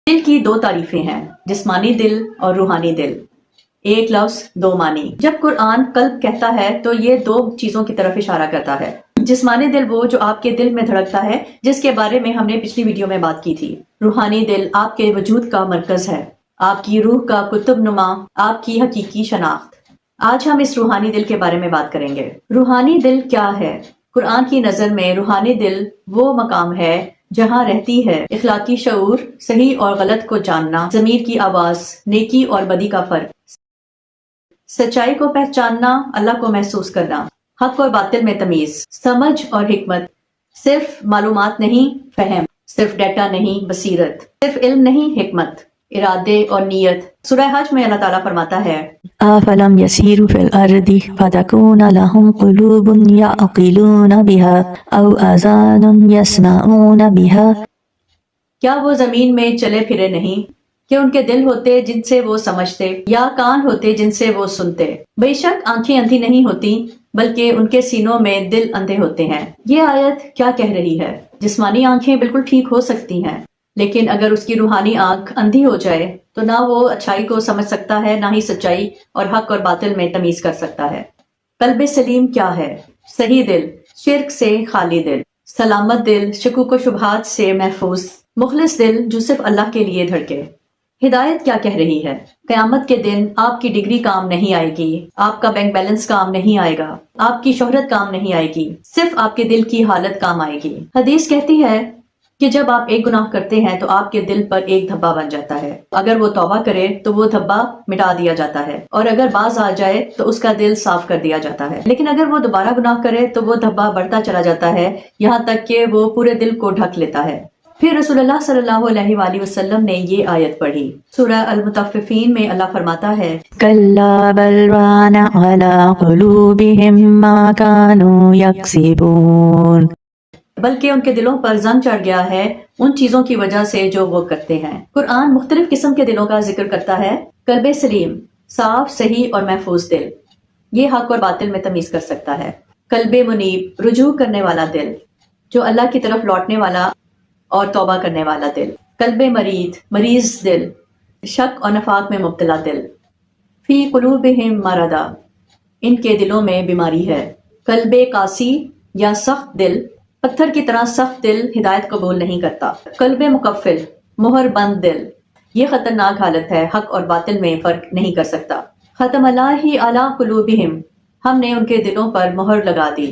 دل کی دو تعریفیں ہیں، جسمانی دل اور روحانی دل۔ ایک لفظ دو معنی۔ جب قرآن قلب کہتا ہے تو یہ دو چیزوں کی طرف اشارہ کرتا ہے۔ جسمانی دل وہ جو آپ کے دل میں دھڑکتا ہے، جس کے بارے میں ہم نے پچھلی ویڈیو میں بات کی تھی۔ روحانی دل آپ کے وجود کا مرکز ہے، آپ کی روح کا قطب نما، آپ کی حقیقی شناخت۔ آج ہم اس روحانی دل کے بارے میں بات کریں گے۔ روحانی دل کیا ہے؟ قرآن کی نظر میں روحانی دل وہ مقام ہے جہاں رہتی ہے اخلاقی شعور، صحیح اور غلط کو جاننا، ضمیر کی آواز، نیکی اور بدی کا فرق، سچائی کو پہچاننا، اللہ کو محسوس کرنا، حق اور باطل میں تمیز، سمجھ اور حکمت، صرف معلومات نہیں فہم، صرف ڈیٹا نہیں بصیرت، صرف علم نہیں حکمت، ارادے اور نیت۔ سورہ حج میں اللہ تعالیٰ فرماتا ہے أَفَلَمْ يَسِيرُوا فِي الْأَرْضِ فَتَكُونَ لَهُمْ قُلُوبٌ يَعْقِلُونَ بِهَا أَوْ آذَانٌ يَسْمَعُونَ بِهَا۔ کیا وہ زمین میں چلے پھرے نہیں کہ ان کے دل ہوتے جن سے وہ سمجھتے، یا کان ہوتے جن سے وہ سنتے؟ بے شک آنکھیں اندھی نہیں ہوتی بلکہ ان کے سینوں میں دل اندھے ہوتے ہیں۔ یہ آیت کیا کہہ رہی ہے؟ جسمانی آنکھیں بالکل ٹھیک ہو سکتی ہیں، لیکن اگر اس کی روحانی آنکھ اندھی ہو جائے تو نہ وہ اچھائی کو سمجھ سکتا ہے، نہ ہی سچائی اور حق اور باطل میں تمیز کر سکتا ہے۔ قلب سلیم کیا ہے؟ صحیح دل، شرک سے خالی دل، سلامت دل، شکوک و شبہات سے محفوظ، مخلص دل جو صرف اللہ کے لیے دھڑکے۔ ہدایت کیا کہہ رہی ہے؟ قیامت کے دن آپ کی ڈگری کام نہیں آئے گی، آپ کا بینک بیلنس کام نہیں آئے گا، آپ کی شہرت کام نہیں آئے گی، صرف آپ کے دل کی حالت کام آئے گی۔ حدیث کہتی ہے کہ جب آپ ایک گناہ کرتے ہیں تو آپ کے دل پر ایک دھبا بن جاتا ہے، اگر وہ توبہ کرے تو وہ دھبا مٹا دیا جاتا ہے، اور اگر باز آ جائے تو اس کا دل صاف کر دیا جاتا ہے، لیکن اگر وہ دوبارہ گناہ کرے تو وہ دھبا بڑھتا چلا جاتا ہے یہاں تک کہ وہ پورے دل کو ڈھک لیتا ہے۔ پھر رسول اللہ صلی اللہ علیہ وآلہ وسلم نے یہ آیت پڑھی۔ سورہ المطففین میں اللہ فرماتا ہے كَلَّا بَلْ رَانَ عَلَىٰ قُلُوبِهِم مَّا كَانُوا يَكْسِبُونَ۔ بلکہ ان کے دلوں پر زنگ چڑھ گیا ہے ان چیزوں کی وجہ سے جو وہ کرتے ہیں۔ قرآن مختلف قسم کے دلوں کا ذکر کرتا ہے۔ قلب سلیم، صاف، صحیح اور محفوظ دل، یہ حق اور باطل میں تمیز کر سکتا ہے۔ قلب منیب، رجوع کرنے والا دل، جو اللہ کی طرف لوٹنے والا اور توبہ کرنے والا دل۔ قلب مریض دل، شک اور نفاق میں مبتلا دل۔ فی قلوبہم مرض، ان کے دلوں میں بیماری ہے۔ قلب قاسی یا سخت دل، پتھر کی طرح سخت دل ہدایت قبول نہیں کرتا۔ قلب مقفل، مہر بند دل، یہ خطرناک حالت ہے، حق اور باطل میں فرق نہیں کر سکتا۔ ختم اللہ علی قلوبہم، ہم نے ان کے دلوں پر مہر لگا دی۔